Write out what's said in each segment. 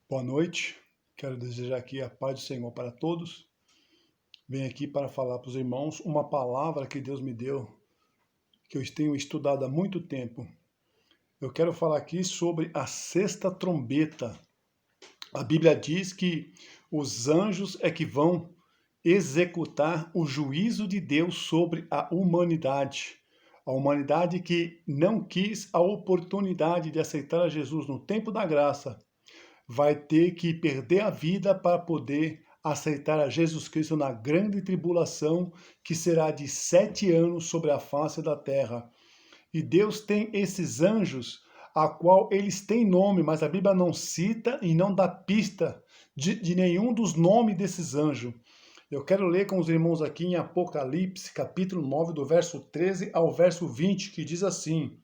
Boa noite, quero desejar aqui a paz do Senhor para todos. Venho aqui para falar para os irmãos uma palavra que Deus me deu, que eu tenho estudado há muito tempo. Eu quero falar aqui sobre a sexta trombeta. A Bíblia diz que os anjos é que vão executar o juízo de Deus sobre a humanidade. A humanidade que não quis a oportunidade de aceitar a Jesus no tempo da graça, vai ter que perder a vida para poder aceitar a Jesus Cristo na grande tribulação, que será de 7 anos sobre a face da terra. E Deus tem esses anjos, a qual eles têm nome, mas a Bíblia não cita e não dá pista de nenhum dos nomes desses anjos. Eu quero ler com os irmãos aqui em Apocalipse, capítulo 9, do verso 13 ao verso 20, que diz assim: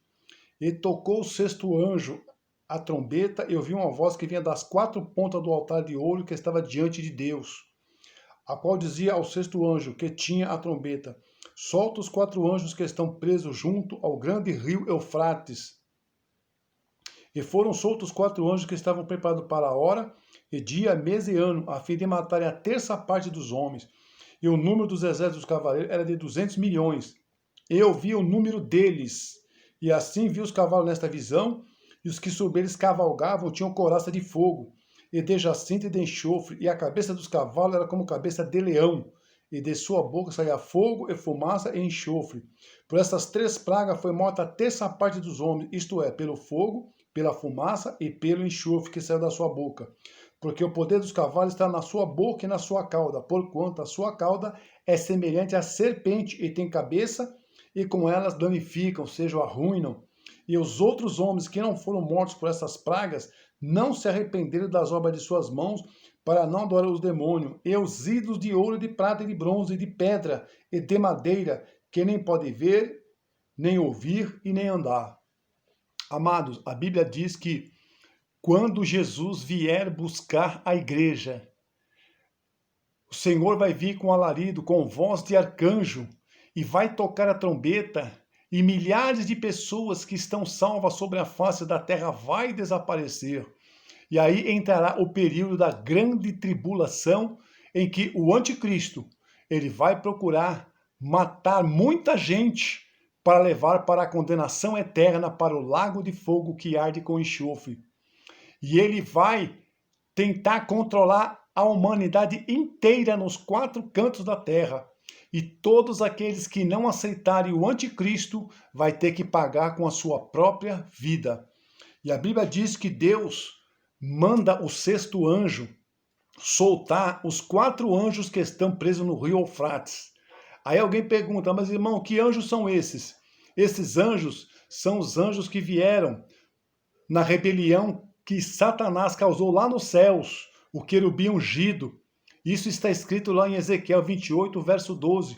E tocou o sexto anjo a trombeta, eu vi uma voz que vinha das 4 pontas do altar de ouro que estava diante de Deus, a qual dizia ao sexto anjo que tinha a trombeta: Solta os 4 anjos que estão presos junto ao grande rio Eufrates. E foram soltos os 4 anjos que estavam preparados para a hora, e dia, mês e ano, a fim de matarem a terça parte dos homens. E o número dos exércitos dos cavaleiros era de 200 milhões. Eu vi o número deles. E assim vi os cavalos nesta visão, e os que sobre eles cavalgavam tinham couraça de fogo, e de jacinto e de enxofre, e a cabeça dos cavalos era como cabeça de leão, e de sua boca saía fogo, e fumaça e enxofre. Por essas 3 pragas foi morta a terça parte dos homens, isto é, pelo fogo, pela fumaça e pelo enxofre que saiu da sua boca. Porque o poder dos cavalos está na sua boca e na sua cauda, porquanto a sua cauda é semelhante à serpente e tem cabeça, e com elas danificam, ou seja, arruinam. E os outros homens que não foram mortos por essas pragas não se arrependeram das obras de suas mãos, para não adorar os demônios, e os ídolos de ouro, de prata, e de bronze, e de pedra, e de madeira, que nem pode ver, nem ouvir, e nem andar. Amados, a Bíblia diz que quando Jesus vier buscar a igreja, o Senhor vai vir com alarido, com voz de arcanjo, e vai tocar a trombeta, e milhares de pessoas que estão salvas sobre a face da terra vai desaparecer. E aí entrará o período da grande tribulação, em que o anticristo, ele vai procurar matar muita gente para levar para a condenação eterna, para o lago de fogo que arde com enxofre. E ele vai tentar controlar a humanidade inteira nos 4 cantos da terra. E todos aqueles que não aceitarem o anticristo vai ter que pagar com a sua própria vida. E a Bíblia diz que Deus manda o sexto anjo soltar os 4 anjos que estão presos no rio Eufrates. Aí alguém pergunta, mas irmão, que anjos são esses? Esses anjos são os anjos que vieram na rebelião que Satanás causou lá nos céus, o querubim ungido. Isso está escrito lá em Ezequiel 28, verso 12,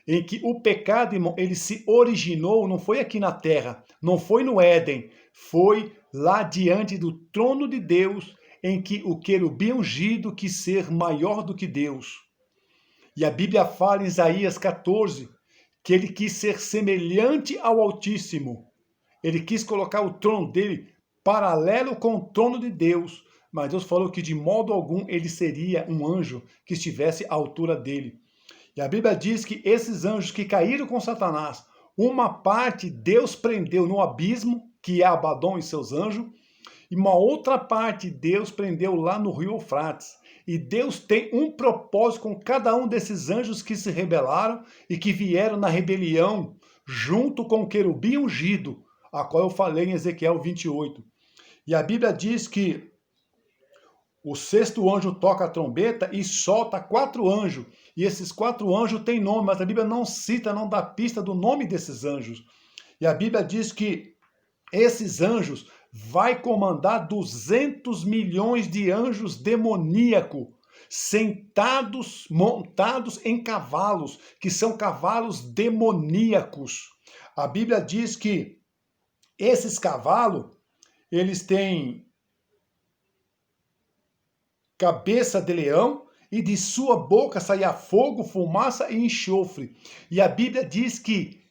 em que o pecado, irmão, ele se originou, não foi aqui na terra, não foi no Éden, foi lá diante do trono de Deus, em que o querubim ungido quis ser maior do que Deus. E a Bíblia fala em Isaías 14, que ele quis ser semelhante ao Altíssimo. Ele quis colocar o trono dele paralelo com o trono de Deus, mas Deus falou que de modo algum ele seria um anjo que estivesse à altura dele. E a Bíblia diz que esses anjos que caíram com Satanás, uma parte Deus prendeu no abismo, que é Abaddon e seus anjos, e uma outra parte Deus prendeu lá no rio Eufrates. E Deus tem um propósito com cada um desses anjos que se rebelaram e que vieram na rebelião, junto com o querubim ungido, a qual eu falei em Ezequiel 28. E a Bíblia diz que o sexto anjo toca a trombeta e solta 4 anjos. E esses 4 anjos têm nome, mas a Bíblia não cita, não dá pista do nome desses anjos. E a Bíblia diz que esses anjos vai comandar 200 milhões de anjos demoníacos, sentados, montados em cavalos, que são cavalos demoníacos. A Bíblia diz que esses cavalos, eles têm cabeça de leão, e de sua boca saía fogo, fumaça e enxofre. E a Bíblia diz que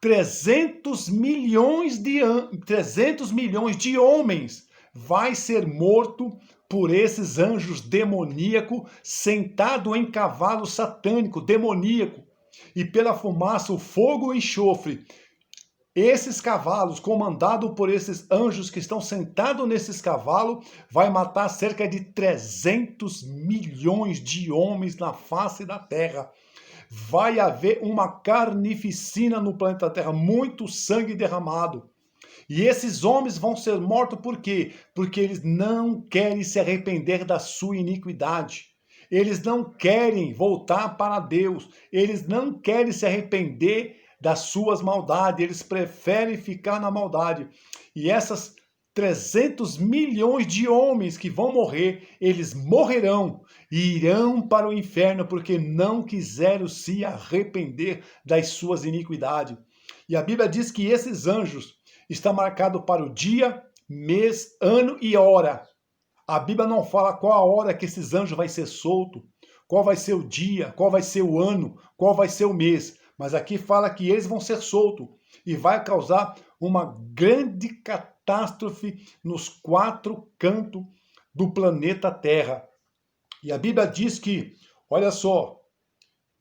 300 milhões de homens vai ser morto por esses anjos demoníacos, sentado em cavalo satânico, demoníaco, e pela fumaça, o fogo e o enxofre. Esses cavalos, comandados por esses anjos que estão sentados nesses cavalos, vai matar cerca de 300 milhões de homens na face da Terra. Vai haver uma carnificina no planeta Terra, muito sangue derramado. E esses homens vão ser mortos por quê? Porque eles não querem se arrepender da sua iniquidade. Eles não querem voltar para Deus. Eles não querem se arrepender das suas maldades. Eles preferem ficar na maldade. E essas 300 milhões de homens que vão morrer, eles morrerão e irão para o inferno porque não quiseram se arrepender das suas iniquidades. E a Bíblia diz que esses anjos estão marcados para o dia, mês, ano e hora. A Bíblia não fala qual a hora que esses anjos vai ser solto, qual vai ser o dia, qual vai ser o ano, qual vai ser o mês. Mas aqui fala que eles vão ser soltos e vai causar uma grande catástrofe nos 4 cantos do planeta Terra. E a Bíblia diz que, olha só,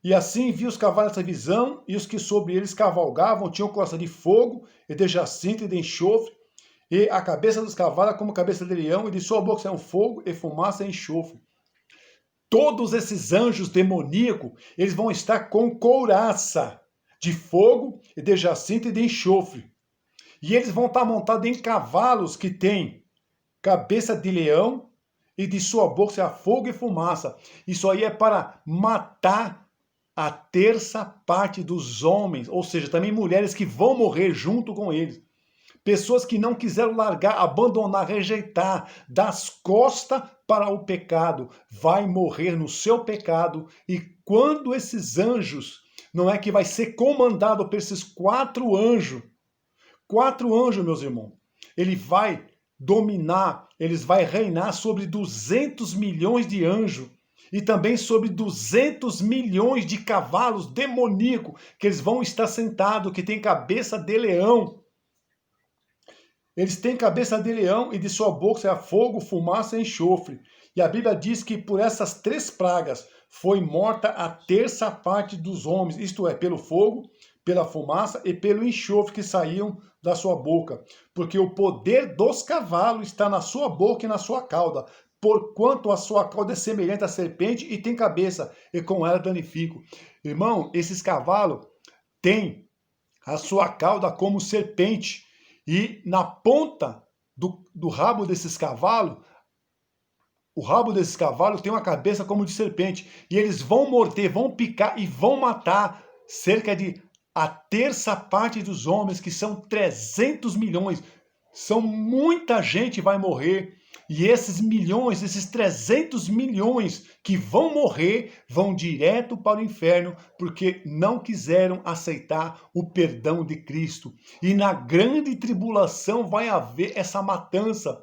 e assim vi os cavalos dessa visão, e os que sobre eles cavalgavam tinham costa de fogo, e de jacinto e de enxofre, e a cabeça dos cavalos como cabeça de leão, e de sua boca saiu fogo e fumaça e enxofre. Todos esses anjos demoníacos, eles vão estar com couraça de fogo, e de jacinto e de enxofre. E eles vão estar montados em cavalos que têm cabeça de leão, e de sua boca sai fogo e fumaça. Isso aí é para matar a terça parte dos homens, ou seja, também mulheres que vão morrer junto com eles. Pessoas que não quiseram largar, abandonar, rejeitar, das costas para o pecado, vai morrer no seu pecado. E quando esses anjos, não é que vai ser comandado por esses 4 anjos, meus irmãos, ele vai dominar, eles vai reinar sobre 200 milhões de anjos, e também sobre 200 milhões de cavalos demoníacos, que eles vão estar sentados, que tem cabeça de leão. Eles têm cabeça de leão e de sua boca sai fogo, fumaça e enxofre. E a Bíblia diz que por essas 3 pragas foi morta a terça parte dos homens, isto é, pelo fogo, pela fumaça e pelo enxofre que saíam da sua boca. Porque o poder dos cavalos está na sua boca e na sua cauda. Porquanto a sua cauda é semelhante à serpente e tem cabeça, e com ela danifico. Irmão, esses cavalos têm a sua cauda como serpente, e na ponta do rabo desses cavalos, o rabo desses cavalos tem uma cabeça como de serpente, e eles vão morder, vão picar e vão matar cerca de a terça parte dos homens, que são 300 milhões. São muita gente vai morrer. E esses milhões, esses 300 milhões que vão morrer, vão direto para o inferno, porque não quiseram aceitar o perdão de Cristo. E na grande tribulação vai haver essa matança.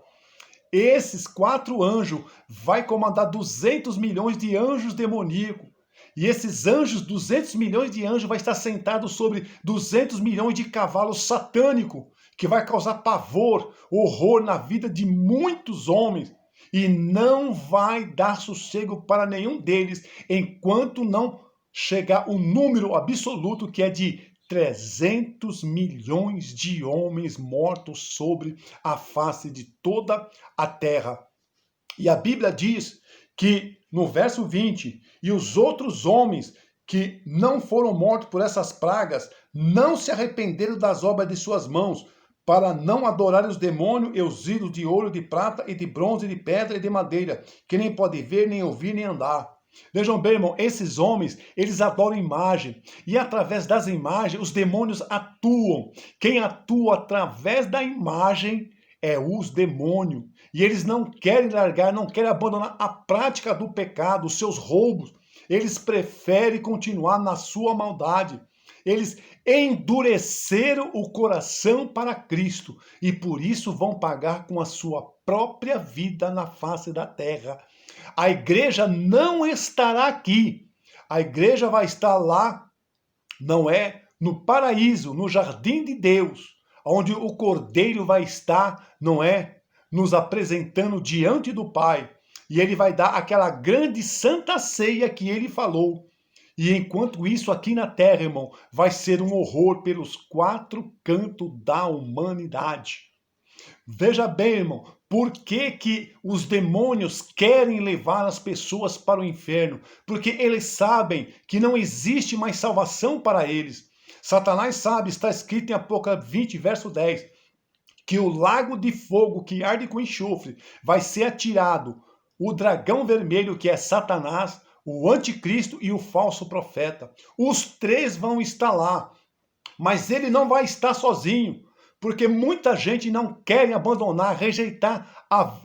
Esses 4 anjos vai comandar 200 milhões de anjos demoníacos. E esses anjos, 200 milhões de anjos, vai estar sentados sobre 200 milhões de cavalos satânicos, que vai causar pavor, horror na vida de muitos homens, e não vai dar sossego para nenhum deles, enquanto não chegar o número absoluto, que é de 300 milhões de homens mortos sobre a face de toda a terra. E a Bíblia diz que, no verso 20, e os outros homens que não foram mortos por essas pragas, não se arrependeram das obras de suas mãos, para não adorarem os demônios e os ídolos de ouro, de prata e de bronze, de pedra e de madeira, que nem pode ver, nem ouvir, nem andar. Vejam bem, irmão, esses homens, eles adoram imagem, e através das imagens, os demônios atuam. Quem atua através da imagem é os demônios, e eles não querem largar, não querem abandonar a prática do pecado, os seus roubos. Eles preferem continuar na sua maldade. Eles endureceram o coração para Cristo e por isso vão pagar com a sua própria vida na face da terra. A igreja não estará aqui. A igreja vai estar lá, não é? No paraíso, no jardim de Deus, onde o Cordeiro vai estar, não é? nos apresentando diante do Pai. E ele vai dar aquela grande santa ceia que ele falou. E enquanto isso aqui na terra, irmão, vai ser um horror pelos quatro cantos da humanidade. Veja bem, irmão, por que que os demônios querem levar as pessoas para o inferno? Porque eles sabem que não existe mais salvação para eles. Satanás sabe, está escrito em Apocalipse 20, verso 10, que o lago de fogo que arde com enxofre vai ser atirado. O dragão vermelho, que é Satanás, o anticristo e o falso profeta. Os três vão estar lá, mas ele não vai estar sozinho, porque muita gente não quer abandonar,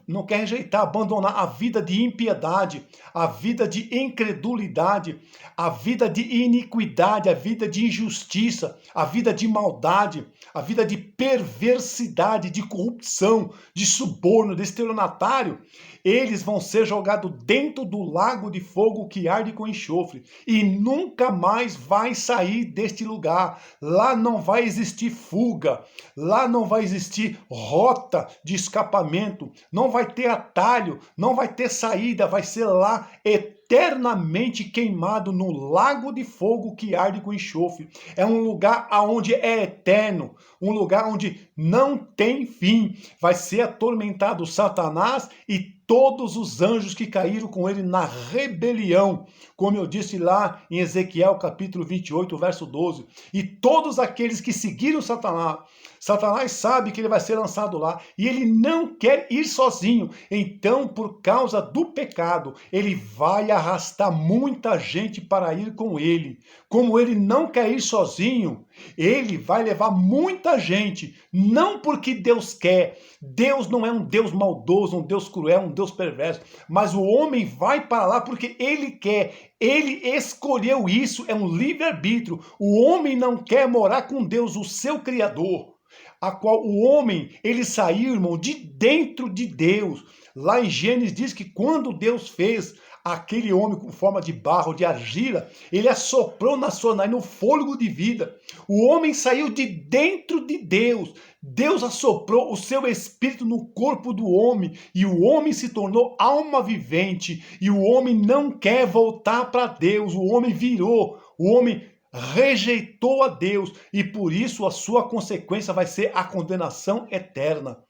não quer rejeitar, abandonar a vida de impiedade, a vida de incredulidade, a vida de iniquidade, a vida de injustiça, a vida de maldade, a vida de perversidade, de corrupção, de suborno, de estelionatário. Eles vão ser jogados dentro do lago de fogo que arde com enxofre e nunca mais vai sair deste lugar. Lá não vai existir fuga, lá não vai existir rota de escapamento, não vai ter atalho, não vai ter saída, vai ser lá eternamente queimado no lago de fogo que arde com enxofre. É um lugar onde é eterno, um lugar onde não tem fim. Vai ser atormentado Satanás e todos os anjos que caíram com ele na rebelião, como eu disse lá em Ezequiel capítulo 28, verso 12. E todos aqueles que seguiram Satanás, Satanás sabe que ele vai ser lançado lá e ele não quer ir sozinho. Então, por causa do pecado, ele vai arrastar muita gente para ir com ele. Como ele não quer ir sozinho, ele vai levar muita gente, não porque Deus quer. Deus não é um Deus maldoso, um Deus cruel, um Deus perverso, mas o homem vai para lá porque ele quer. Ele escolheu isso, é um livre-arbítrio. O homem não quer morar com Deus, o seu Criador, a qual o homem, ele saiu, irmão, de dentro de Deus. Lá em Gênesis diz que quando Deus fez aquele homem com forma de barro, de argila, ele assoprou na sua nariz no fôlego de vida. O homem saiu de dentro de Deus. Deus assoprou o seu espírito no corpo do homem e o homem se tornou alma vivente. E o homem não quer voltar para Deus. O homem virou, o homem rejeitou a Deus e por isso a sua consequência vai ser a condenação eterna.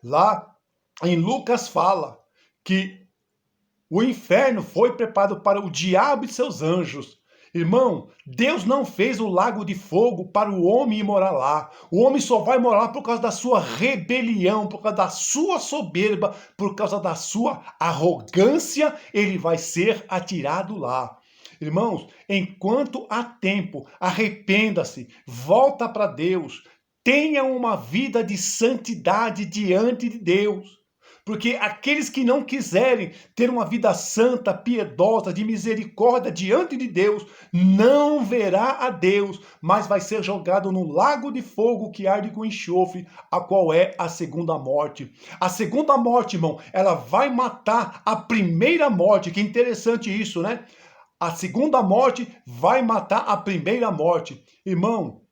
Lá em Lucas fala que o inferno foi preparado para o diabo e seus anjos. Irmão, Deus não fez o lago de fogo para o homem ir morar lá. O homem só vai morar lá por causa da sua rebelião, por causa da sua soberba, por causa da sua arrogância, ele vai ser atirado lá. Irmãos, enquanto há tempo, arrependa-se, volta para Deus, tenha uma vida de santidade diante de Deus. Porque aqueles que não quiserem ter uma vida santa, piedosa, de misericórdia diante de Deus, não verá a Deus, mas vai ser jogado no lago de fogo que arde com enxofre, a qual é a segunda morte. A segunda morte, irmão, ela vai matar a primeira morte. Que interessante isso, né? A segunda morte vai matar a primeira morte. Irmão,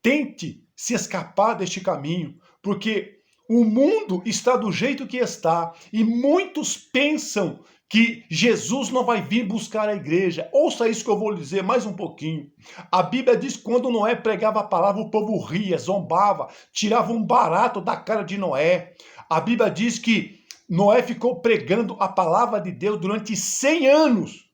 tente se escapar deste caminho, porque o mundo está do jeito que está e muitos pensam que Jesus não vai vir buscar a igreja. Ouça isso que eu vou lhe dizer mais um pouquinho. A Bíblia diz que quando Noé pregava a palavra, o povo ria, zombava, tirava um barato da cara de Noé. A Bíblia diz que Noé ficou pregando a palavra de Deus durante 100 anos.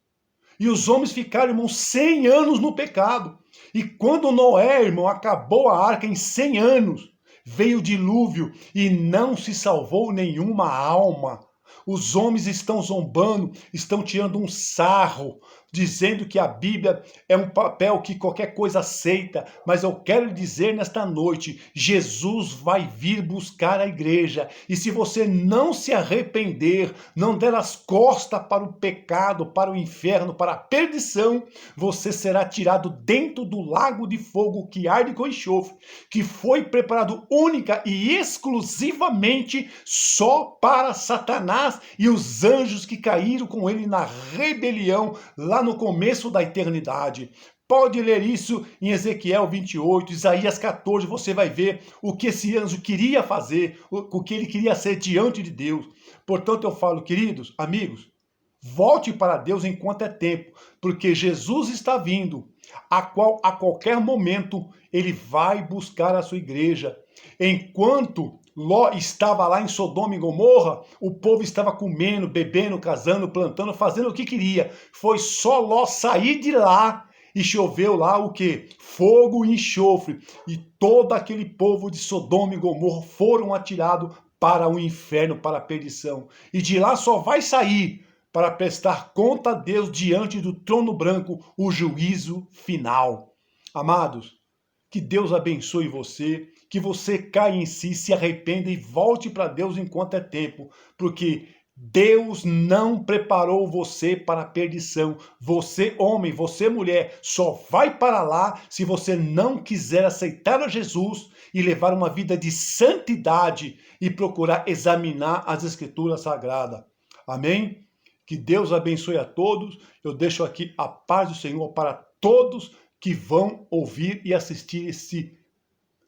E os homens ficaram, irmão, 100 anos no pecado. E quando Noé, irmão, acabou a arca em 100 anos, veio o dilúvio e não se salvou nenhuma alma. Os homens estão zombando, estão tirando um sarro, dizendo que a Bíblia é um papel que qualquer coisa aceita, mas eu quero dizer nesta noite, Jesus vai vir buscar a igreja, e se você não se arrepender, não der as costas para o pecado, para o inferno, para a perdição, você será tirado dentro do lago de fogo que arde com enxofre, que foi preparado única e exclusivamente só para Satanás e os anjos que caíram com ele na rebelião lá no começo da eternidade. Pode ler isso em Ezequiel 28, Isaías 14, você vai ver o que esse anjo queria fazer, o que ele queria ser diante de Deus. Portanto, eu falo, queridos, amigos, volte para Deus enquanto é tempo, porque Jesus está vindo, a qual a qualquer momento ele vai buscar a sua igreja. Enquanto Ló estava lá em Sodoma e Gomorra, o povo estava comendo, bebendo, casando, plantando, fazendo o que queria. Foi só Ló sair de lá e choveu lá o quê? Fogo e enxofre. E todo aquele povo de Sodoma e Gomorra foram atirados para o inferno, para a perdição. E de lá só vai sair para prestar conta a Deus diante do trono branco, o juízo final. Amados, que Deus abençoe você, que você caia em si, se arrependa e volte para Deus enquanto é tempo, porque Deus não preparou você para a perdição. Você, homem, você, mulher, só vai para lá se você não quiser aceitar a Jesus e levar uma vida de santidade e procurar examinar as Escrituras Sagradas. Amém? Que Deus abençoe a todos. Eu deixo aqui a paz do Senhor para todos que vão ouvir e assistir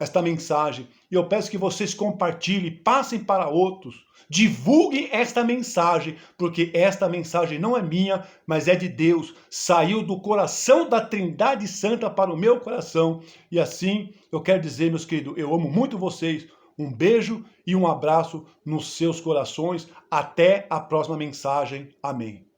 esta mensagem. E eu peço que vocês compartilhem, passem para outros, divulguem esta mensagem, porque esta mensagem não é minha, mas é de Deus. Saiu do coração da Trindade Santa para o meu coração. E assim, eu quero dizer, meus queridos, eu amo muito vocês. Um beijo e um abraço nos seus corações. Até a próxima mensagem. Amém.